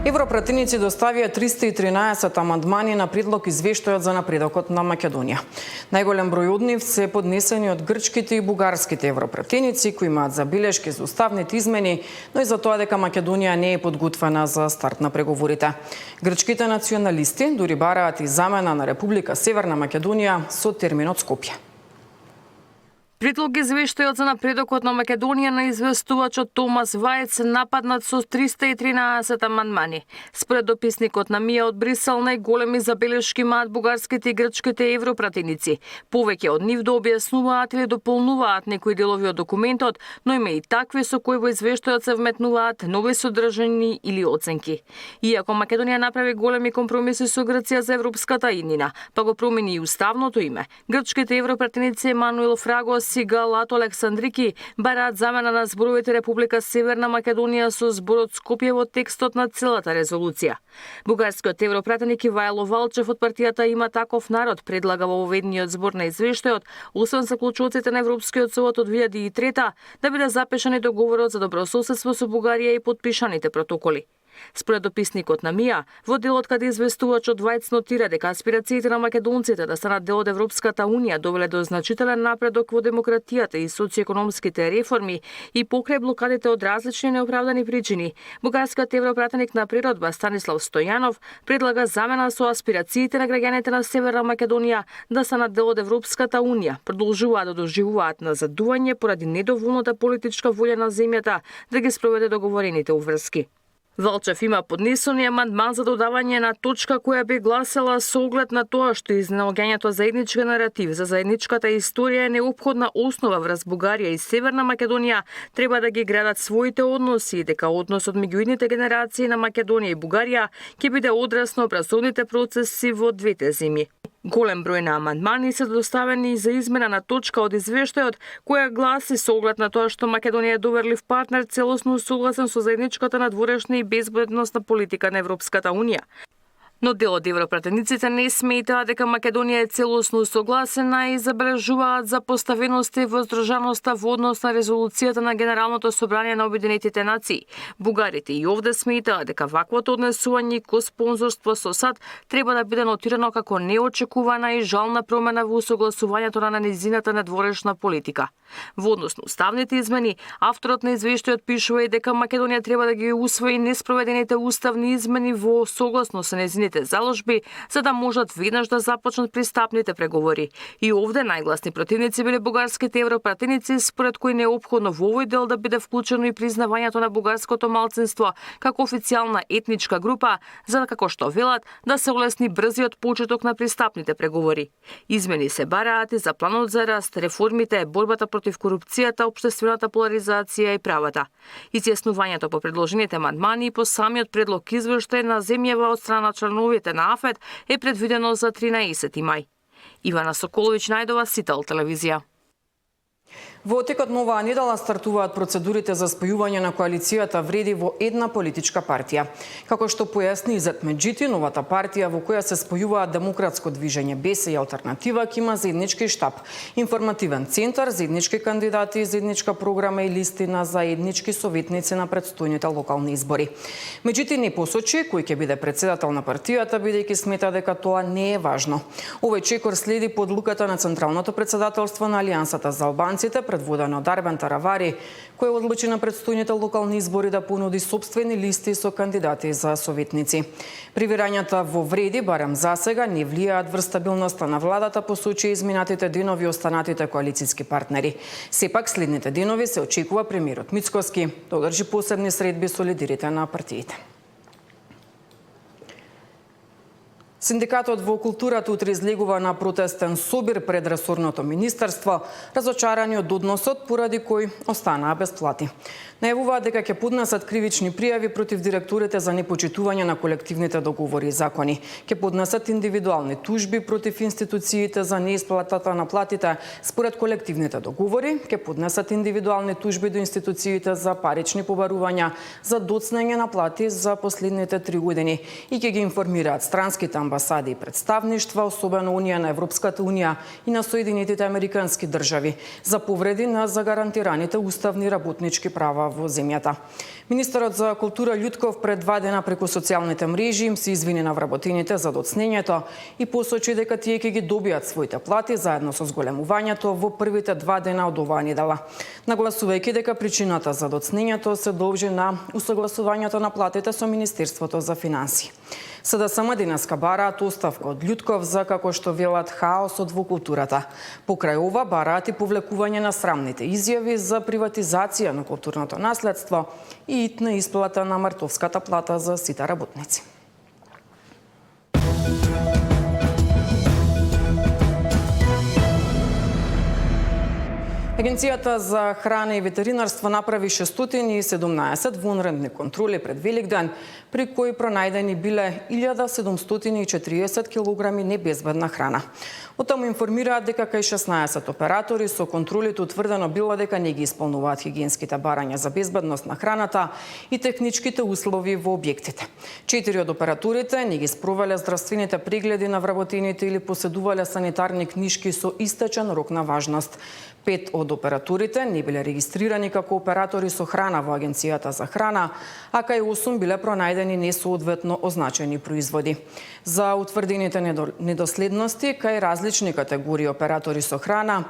Европратеници доставија 313 амандмани на предлог извештајот за напредокот на Македонија. Најголем број од нив се поднесени од грчките и бугарските европратеници кои имаат забелешки за уставните измени, но и за тоа дека Македонија не е подготвена за старт на преговорите. Грчките националисти дури бараат и замена на Република Северна Македонија со терминот Скопје. Предлог извештајот за напредокот на Македонија на известувачот Томас Вајц нападнат со 313 амандмани. Според дописникот на МИА од Брисел, најголеми забелешки имаат бугарските и грчките европратеници. Повеќе од нив да објаснуваат или дополнуваат некои делови од документот, но има и такви со кои во извештајот се вметнуваат нови содржини или оценки. Иако Македонија направи големи компромиси со Грција за европската иднина, па го промени и уставното име, грчките европратеници Емануил Фрагос и Галат Александрики бараат замена на зборовите Република Северна Македонија со зборот Скопје во текстот на целата резолуција. Бугарскиот европратеник Ивајло Валчев од партијата Има таков народ предлага во воведниот збор на извештајот, освен заклучоците на Европскиот совет од 2003 да биде запишан и договорот за добрососедство со Бугарија и подпишаните протоколи. Според дописникот на МИА, во делот каде известувачот Вајц нотира дека аспирациите на македонците да станат дел од Европската Унија довеле до значителен напредок во демократијата и социјекономските реформи и покрај блокадите од различни неоправдани причини, бугарскиот европратеник на природба Станислав Стојанов предлага замена со аспирациите на граѓаните на Северна Македонија да станат дел од Европската Унија, продолжуваат да доживуваат назадување поради недоволната политичка волја на земјата да ги спроведе договорените уврски. Валчев има поднесени амандман за додавање на точка која би гласела со оглед на тоа што изнаоѓањето заеднички наратив за заедничката историја е неопходна основа врз Бугарија и Северна Македонија, треба да ги градат своите односи и дека односот меѓу идните генерации на Македонија и Бугарија ќе биде одраз на образовните процеси во двете земји. Голем број на амандмани се доставени за измена на точка од извештајот која гласи со оглед на тоа што Македонија е доверлив партнер целосно согласен со заедничката надворешна и безбедносна политика на Европската Унија. Но дел од европратениците не сметаат дека Македонија е целосно согласена и забележуваат за поставеноста и воздржаноста во однос на резолуцијата на Генералното собрание на Обединетите нации. Бугарите и овде сметаат дека ваквото однесување ко спонзорство со САД треба да биде нотирано како неочекувана и жална промена во согласувањето на незината надворешна политика. Во однос на уставните измени, авторот на извештајот пишува и дека Македонија треба да ги усвои неспроведените уставни измени во согласно со незините заложби, за да можат веднаш да започнат пристапните преговори. И овде најгласни противници биле бугарските европратеници, според кои неопходно во овој дел да биде вклучено и признавањето на бугарското малцинство како официјална етничка група, за да, како што велат, да се олесни брзиот почеток на пристапните преговори. Измени се бараат и за планот за раст, реформите, борбата против корупцијата, општествената поларизација и правата. Изјаснувањето по предложените амандмани и по самиот предлог извештај на земјава од страна членовите на АФЕТ е предвидено за 13 мај. Ивана Соколович најдова, Сител телевизија. Во текот на оваа недела стартуваат процедурите за спојување на коалицијата Вреди во една политичка партија. Како што појасни Изет Меджити, новата партија во која се спојуваат Демократско движење БЕС и Алтернатива ќе има заеднички штаб, информативен центар, заеднички кандидати, заедничка програма и листи на заеднички советници на претстојните локални избори. Меджити не посочи кој ќе биде председател на партијата, бидејќи смета дека тоа не е важно. Овој чекор следи под луката на Централното председателство на Алијансата за албанците, предводена од Арбен Таравари, кој одлучи на претстојните локални избори да понуди сопствени листи со кандидати за советници. Привирањата во Вреди, барем засега, не влијаат врз стабилноста на владата, посочи изминатите денови останатите коалицијски партнери. Сепак, следните денови се очекува премиерот Мицкоски да одржи посебни средби со лидерите на партиите. Синдикатот во културата утре излегува на протестен собир пред ресорното министерство, разочарани од односот поради кој останаа без плати. Најавуваат дека ќе поднесат кривични пријави против директорите за непочитување на колективните договори и закони. Ќе поднесат индивидуални тужби против институциите за неисплатата на платите според колективните договори, ќе поднесат индивидуални тужби до институциите за парични побарувања за доцнење на плати за последните 3 години и ќе ги информираат странските амбасади и представништва, особено Унија на Европската Унија и на Соединетите Американски држави, за повреди на загарантираните уставни работнички права останува во земјата. Министерот за култура Љутков пред 2 дена преку социјалните мрежи им се извини на вработените за доцнењето и посочи дека тие ќе ги добијат своите плати заедно со зголемувањето во првите 2 дена од оваа недела. Нагласувајќи дека причината за доцнењето се должи на усогласувањето на платите со Министерството за финансии. СДСМ денеска бараат оставка од Љутков за, како што велат, хаосот во културата. Покрај ова бараат и повлекување на срамните изјави за приватизација на културното наследство и итна исплата на мартовската плата за сите работници. Агенцијата за храна и ветеринарство направи 617 вонредни контроли пред Великден, при кои пронајдени биле 1740 килограми небезбедна храна. Оттаму информираат дека кај 16 оператори со контролите утврдено било дека не ги исполнуваат хигиенските барања за безбедност на храната и техничките услови во објектите. 4 од операторите не ги спровеле здравствените прегледи на вработените или поседувале санитарни книшки со истечен рок на важност. 5 од операторите не биле регистрирани како оператори со храна во Агенцијата за храна, а кај 8 биле пронајдени несоодветно означени производи. За утврдените недоследности кај различни категории оператори со храна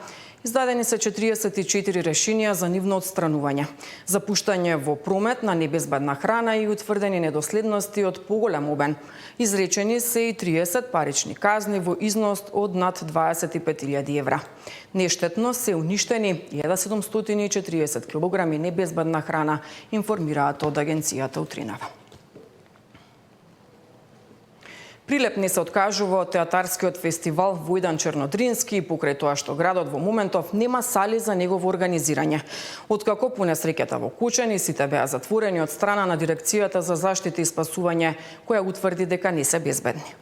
издадени се 44 решенија за нивно отстранување, за пуштање во промет на небезбедна храна и утврдени недоследности од поголем обем. Изречени се и 30 парични казни во износ од над 25.000 евра. Нештетно се уништени 1740 килограми небезбедна храна, информираат од агенцијата утринава. Прилеп не се откажува од театарскиот фестивал Војдан Чернодрински, покрај тоа што градот во моментов нема сали за негово организирање. Откако по несреќата во Кучани сите беа затворени од страна на Дирекцијата за заштита и спасување, која утврди дека не се безбедни.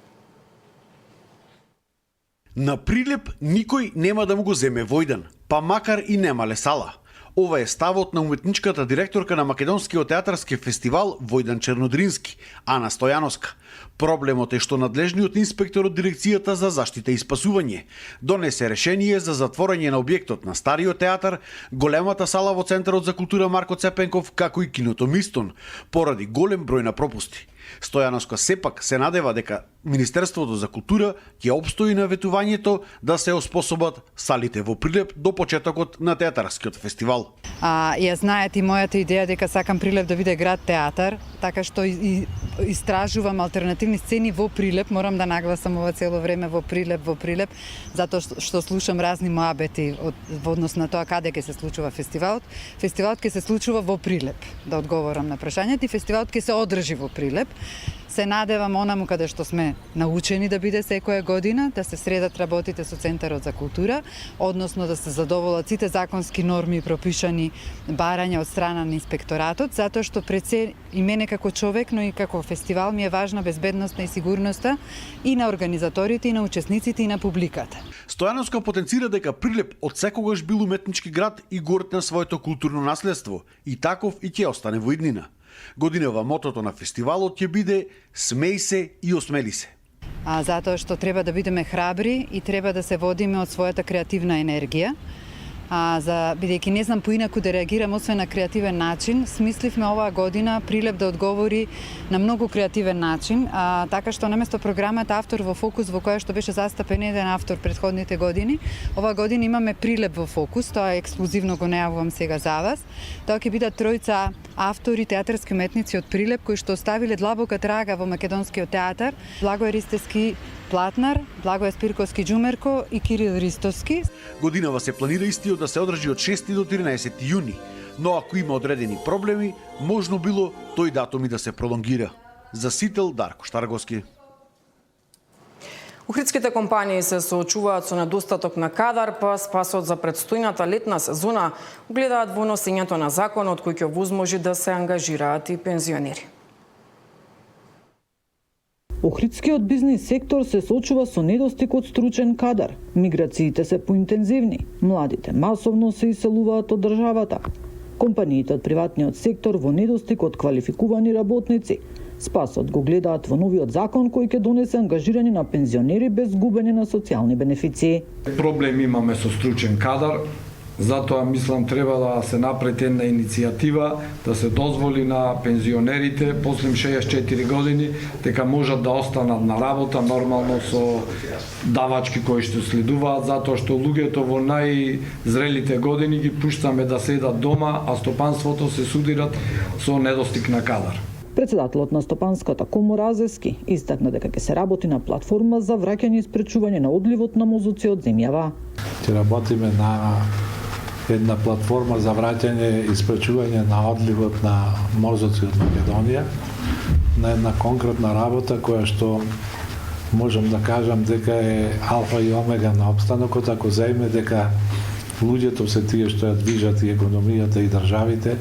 На Прилеп никој нема да му го земе Војдан, па макар и немале сала. Ова е ставот на уметничката директорка на Македонскиот театарски фестивал Војдан Чернодрински, Ана Стојановска. Проблемот е што надлежниот инспектор од Дирекцијата за заштита и спасување донесе решение за затворање на објектот на Стариот театар, големата сала во Центарот за култура Марко Цепенков, како и киното Мистон, поради голем број на пропусти. Стојановска сепак се надева дека Министерството за култура ќе обстои на ветувањето да се оспособат салите во Прилеп до почетокот на театарскиот фестивал. Ја знаете и мојата идеја дека сакам Прилеп да биде град театар, така што истражувам алтернативни сцени во Прилеп, морам да нагласам ова цело време во Прилеп, затоа што слушам разни моабети во однос на тоа каде ќе се случува фестивалот. Фестивалот ќе се случува во Прилеп, да одговорам на прашањето, и фестивалот ќе се одржи во Прилеп. Се надевам онаму каде што сме научени да биде секоја година, да се средат работите со Центарот за култура, односно да се задоволат сите законски норми и пропишани барања од страна на инспекторатот, затоа што пред се и мене како човек, но и како фестивал ми е важна безбедноста и сигурноста и на организаторите, и на учесниците, и на публиката. Стојановска потенцира дека Прилеп од секогаш бил уметнички град и горд на своето културно наследство, и таков и ќе остане во иднина. Годинава мотото на фестивалот ќе биде "Смеј се и осмели се". Затоа што треба да бидеме храбри и треба да се водиме од својата креативна енергија. Бидејќи не знам поинаку да реагирам освен на креативен начин, смисливме оваа година Прилеп да одговори на многу креативен начин, така што наместо програмата Автор во фокус, во која што беше застапен еден автор предходните години, оваа година имаме Прилеп во фокус, тоа ексклузивно го најавувам сега за вас. Тоа ќе бидат тројца автори, театарски уметници од Прилеп, кои што оставиле длабока трага во македонскиот театар. Благој Ристевски Платнар, Благој Спирковски Џумерко и Кирил Ристовски. Годинава се планира истиот да се одржи од 6 до 13 јуни, но ако има одредени проблеми, можно било тој датум и да се пролонгира. За Сител, Дарко Штарговски. Охридските компании се соочуваат со недостаток на кадар, па спасот за предстојната летна сезона гледаат во носењето на законот кој ќе возможи да се ангажираат и пензионери. Охридскиот бизнис сектор се соочува со недостиг од стручен кадар. Миграциите се поинтензивни, младите масовно се иселуваат од државата. Компаниите од приватниот сектор во недостиг од квалификувани работници. Спасот го гледаат во новиот закон кој ќе донесе ангажирање на пензионери без губење на социјални бенефиции. Проблем имаме со стручен кадар, Затоа мислам треба да се направи една иницијатива да се дозволи на пензионерите после 64 години дека можат да останат на работа нормално со давачки кои што следуваат, затоа што луѓето во најзрелите години ги пуштаме да седат дома, а стопанството се судират со недостиг на кадар. Председателот на Стопанската комора Азески истакна дека ќе се работи на платформа за враќање и спречување на одливот на мозоци од земјава. Ќе работиме на една платформа за враќање и спречување на одливот на мозоци од Македонија, на една конкретна работа која што можам да кажам дека е алфа и омега на опстанокот, ако заеме дека луѓето се тие што ја движат и економијата и државите,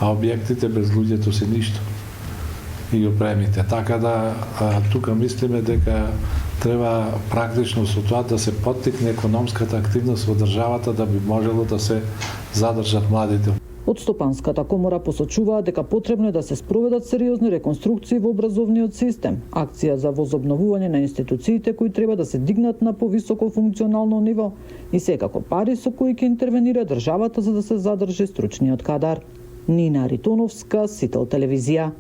а објектите без луѓето се ништо и опремите. Така да тука мислиме дека треба практично со тоа да се поттикне економската активност во државата да би можело да се задржат младите. Од Стопанската комора посочуваат дека потребно е да се спроведат сериозни реконструкции во образовниот систем, акција за возобновување на институциите кои треба да се дигнат на повисоко функционално ниво и секако пари со кои ќе интервенира државата за да се задржи стручниот кадар. Нина Ритоновска, Сител телевизија.